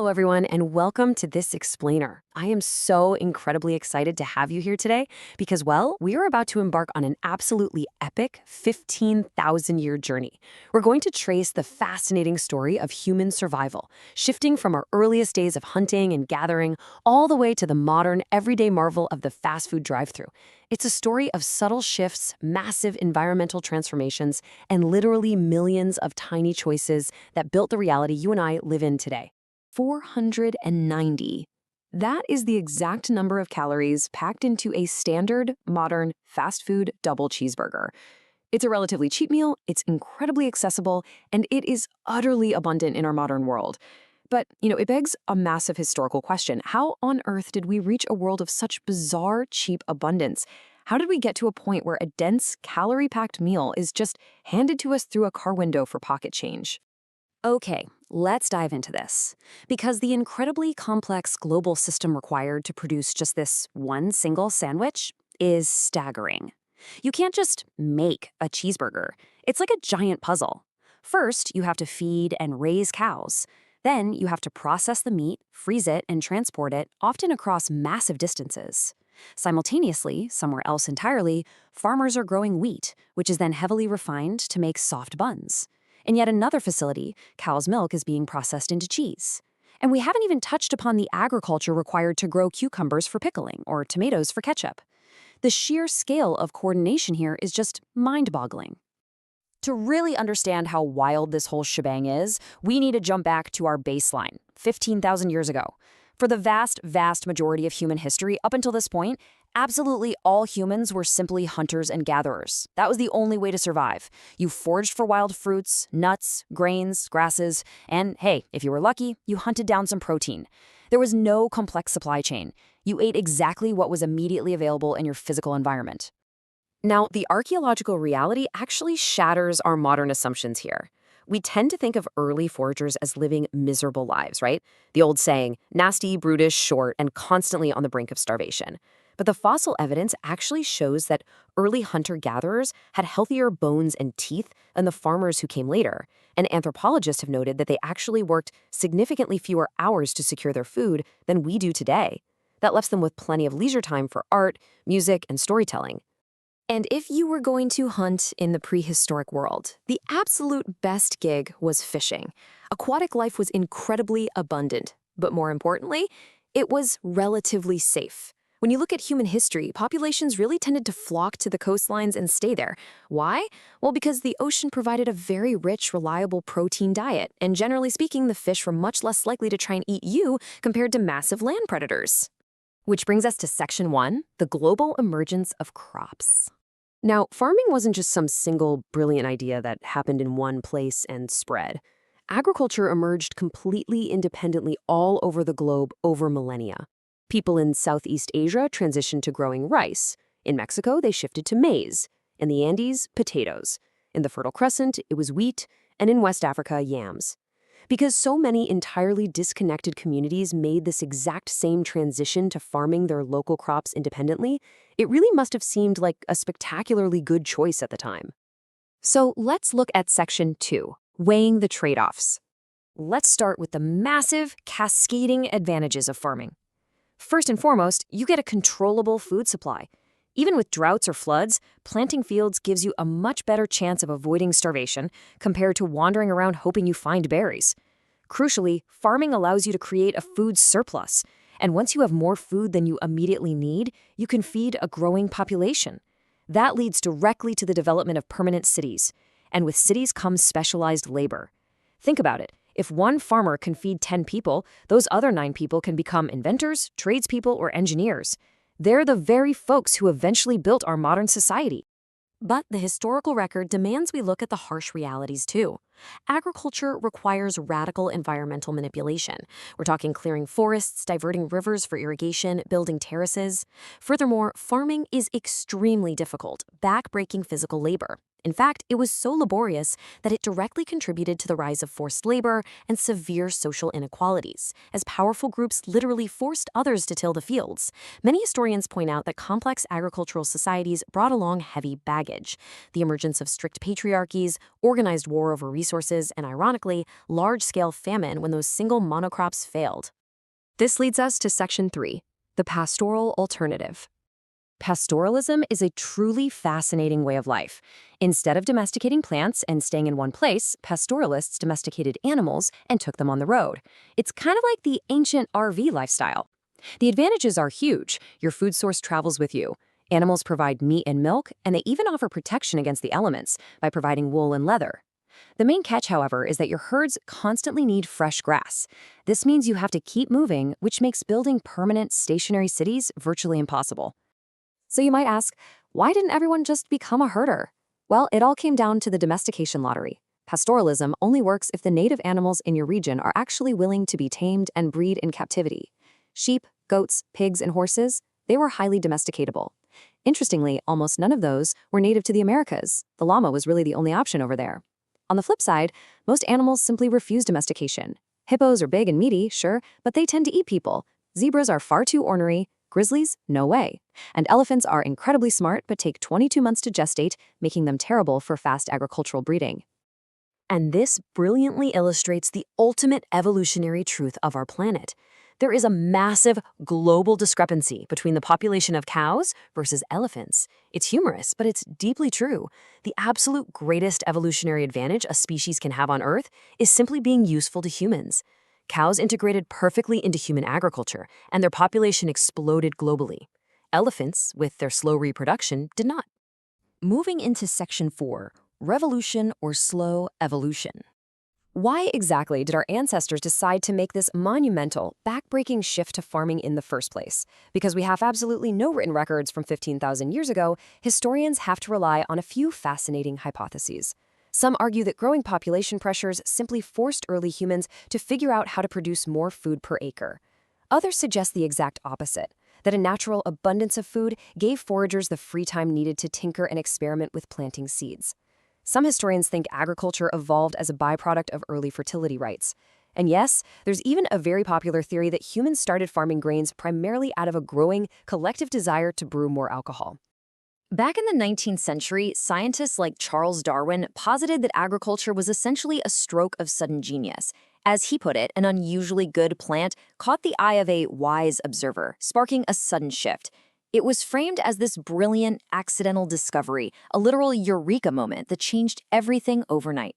Hello, everyone, and welcome to This Explainer. I am so incredibly excited to have you here today because, well, we are about to embark on an absolutely epic 15,000-year journey. We're going to trace the fascinating story of human survival, shifting from our earliest days of hunting and gathering all the way to the modern, everyday marvel of the fast food drive-thru. It's a story of subtle shifts, massive environmental transformations, and literally millions of tiny choices that built the reality you and I live in today. 490. That is the exact number of calories packed into a standard, modern, fast food double cheeseburger. It's a relatively cheap meal, it's incredibly accessible, and it is utterly abundant in our modern world. But, it begs a massive historical question. How on earth did we reach a world of such bizarre, cheap abundance? How did we get to a point where a dense, calorie-packed meal is just handed to us through a car window for pocket change? Okay, let's dive into this. Because the incredibly complex global system required to produce just this one single sandwich is staggering. You can't just make a cheeseburger. It's like a giant puzzle. First, you have to feed and raise cows. Then you have to process the meat, freeze it, and transport it, often across massive distances. Simultaneously, somewhere else entirely, farmers are growing wheat, which is then heavily refined to make soft buns. In yet another facility, cow's milk is being processed into cheese. And we haven't even touched upon the agriculture required to grow cucumbers for pickling or tomatoes for ketchup. The sheer scale of coordination here is just mind-boggling. To really understand how wild this whole shebang is, we need to jump back to our baseline, 15,000 years ago. For the vast, vast majority of human history up until this point, absolutely all humans were simply hunters and gatherers. That was the only way to survive. You foraged for wild fruits, nuts, grains, grasses, and hey, if you were lucky, you hunted down some protein. There was no complex supply chain. You ate exactly what was immediately available in your physical environment. Now, the archaeological reality actually shatters our modern assumptions here. We tend to think of early foragers as living miserable lives, right? The old saying, nasty, brutish, short, and constantly on the brink of starvation. But the fossil evidence actually shows that early hunter-gatherers had healthier bones and teeth than the farmers who came later, and anthropologists have noted that they actually worked significantly fewer hours to secure their food than we do today. That left them with plenty of leisure time for art, music, and storytelling. And if you were going to hunt in the prehistoric world, the absolute best gig was fishing. Aquatic life was incredibly abundant, but more importantly, it was relatively safe. When you look at human history, populations really tended to flock to the coastlines and stay there. Why? Well, because the ocean provided a very rich, reliable protein diet, and generally speaking, the fish were much less likely to try and eat you compared to massive land predators. Which brings us to Section 1, the global emergence of crops. Now, farming wasn't just some single brilliant idea that happened in one place and spread. Agriculture emerged completely independently all over the globe over millennia. People in Southeast Asia transitioned to growing rice. In Mexico, they shifted to maize. In the Andes, potatoes. In the Fertile Crescent, it was wheat, and in West Africa, yams. Because so many entirely disconnected communities made this exact same transition to farming their local crops independently, it really must have seemed like a spectacularly good choice at the time. So let's look at Section 2, weighing the trade-offs. Let's start with the massive, cascading advantages of farming. First and foremost, you get a controllable food supply. Even with droughts or floods, planting fields gives you a much better chance of avoiding starvation compared to wandering around hoping you find berries. Crucially, farming allows you to create a food surplus, and once you have more food than you immediately need, you can feed a growing population. That leads directly to the development of permanent cities, and with cities comes specialized labor. Think about it. If one farmer can feed 10 people, those other 9 people can become inventors, tradespeople, or engineers. They're the very folks who eventually built our modern society. But the historical record demands we look at the harsh realities too. Agriculture requires radical environmental manipulation. We're talking clearing forests, diverting rivers for irrigation, building terraces. Furthermore, farming is extremely difficult, back-breaking physical labor. In fact, it was so laborious that it directly contributed to the rise of forced labor and severe social inequalities, as powerful groups literally forced others to till the fields. Many historians point out that complex agricultural societies brought along heavy baggage: the emergence of strict patriarchies, organized war over resources, and ironically, large-scale famine when those single monocrops failed. This leads us to Section 3, the pastoral alternative. Pastoralism is a truly fascinating way of life. Instead of domesticating plants and staying in one place, pastoralists domesticated animals and took them on the road. It's kind of like the ancient RV lifestyle. The advantages are huge. Your food source travels with you. Animals provide meat and milk, and they even offer protection against the elements by providing wool and leather. The main catch, however, is that your herds constantly need fresh grass. This means you have to keep moving, which makes building permanent, stationary cities virtually impossible. So you might ask, why didn't everyone just become a herder? Well, it all came down to the domestication lottery. Pastoralism only works if the native animals in your region are actually willing to be tamed and breed in captivity. Sheep, goats, pigs, and horses, they were highly domesticatable. Interestingly, almost none of those were native to the Americas. The llama was really the only option over there. On the flip side, most animals simply refuse domestication. Hippos are big and meaty, sure, but they tend to eat people. Zebras are far too ornery. Grizzlies? No way. And elephants are incredibly smart but take 22 months to gestate, making them terrible for fast agricultural breeding. And this brilliantly illustrates the ultimate evolutionary truth of our planet. There is a massive global discrepancy between the population of cows versus elephants. It's humorous, but it's deeply true. The absolute greatest evolutionary advantage a species can have on Earth is simply being useful to humans. Cows integrated perfectly into human agriculture, and their population exploded globally. Elephants, with their slow reproduction, did not. Moving into Section 4, revolution or slow evolution. Why exactly did our ancestors decide to make this monumental, backbreaking shift to farming in the first place? Because we have absolutely no written records from 15,000 years ago, historians have to rely on a few fascinating hypotheses. Some argue that growing population pressures simply forced early humans to figure out how to produce more food per acre. Others suggest the exact opposite, that a natural abundance of food gave foragers the free time needed to tinker and experiment with planting seeds. Some historians think agriculture evolved as a byproduct of early fertility rites. And yes, there's even a very popular theory that humans started farming grains primarily out of a growing, collective desire to brew more alcohol. Back in the 19th century, scientists like Charles Darwin posited that agriculture was essentially a stroke of sudden genius. As he put it, an unusually good plant caught the eye of a wise observer, sparking a sudden shift. It was framed as this brilliant, accidental discovery, a literal eureka moment that changed everything overnight.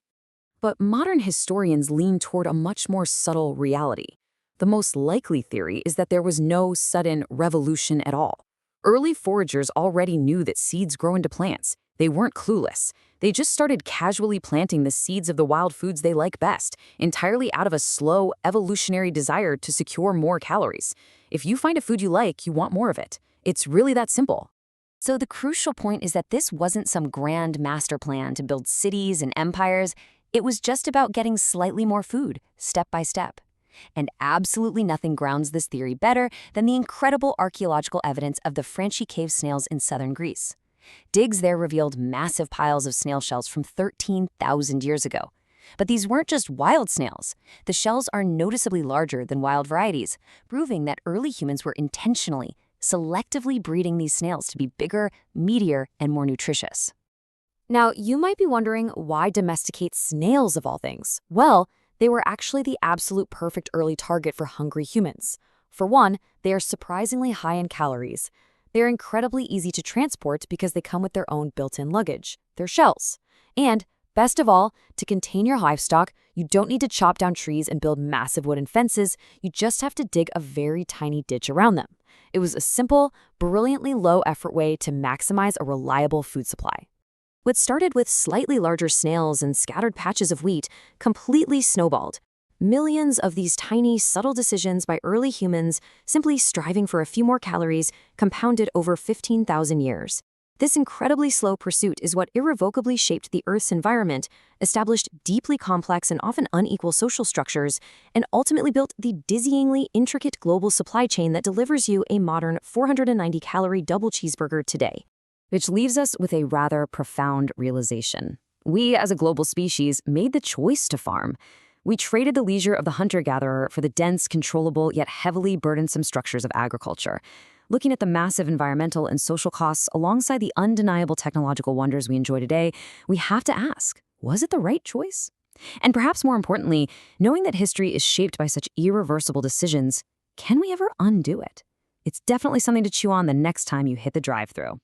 But modern historians lean toward a much more subtle reality. The most likely theory is that there was no sudden revolution at all. Early foragers already knew that seeds grow into plants. They weren't clueless. They just started casually planting the seeds of the wild foods they like best, entirely out of a slow, evolutionary desire to secure more calories. If you find a food you like, you want more of it. It's really that simple. So the crucial point is that this wasn't some grand master plan to build cities and empires. It was just about getting slightly more food, step by step. And absolutely nothing grounds this theory better than the incredible archaeological evidence of the Franchi cave snails in southern Greece. Digs there revealed massive piles of snail shells from 13,000 years ago. But these weren't just wild snails. The shells are noticeably larger than wild varieties, proving that early humans were intentionally, selectively breeding these snails to be bigger, meatier, and more nutritious. Now, you might be wondering, why domesticate snails of all things? Well, they were actually the absolute perfect early target for hungry humans. For one, they are surprisingly high in calories. They are incredibly easy to transport because they come with their own built-in luggage, their shells. And, best of all, to contain your livestock, you don't need to chop down trees and build massive wooden fences. You just have to dig a very tiny ditch around them. It was a simple, brilliantly low-effort way to maximize a reliable food supply. What started with slightly larger snails and scattered patches of wheat completely snowballed. Millions of these tiny, subtle decisions by early humans, simply striving for a few more calories, compounded over 15,000 years. This incredibly slow pursuit is what irrevocably shaped the Earth's environment, established deeply complex and often unequal social structures, and ultimately built the dizzyingly intricate global supply chain that delivers you a modern 490-calorie double cheeseburger today. Which leaves us with a rather profound realization. We, as a global species, made the choice to farm. We traded the leisure of the hunter-gatherer for the dense, controllable, yet heavily burdensome structures of agriculture. Looking at the massive environmental and social costs alongside the undeniable technological wonders we enjoy today, we have to ask, was it the right choice? And perhaps more importantly, knowing that history is shaped by such irreversible decisions, can we ever undo it? It's definitely something to chew on the next time you hit the drive-thru.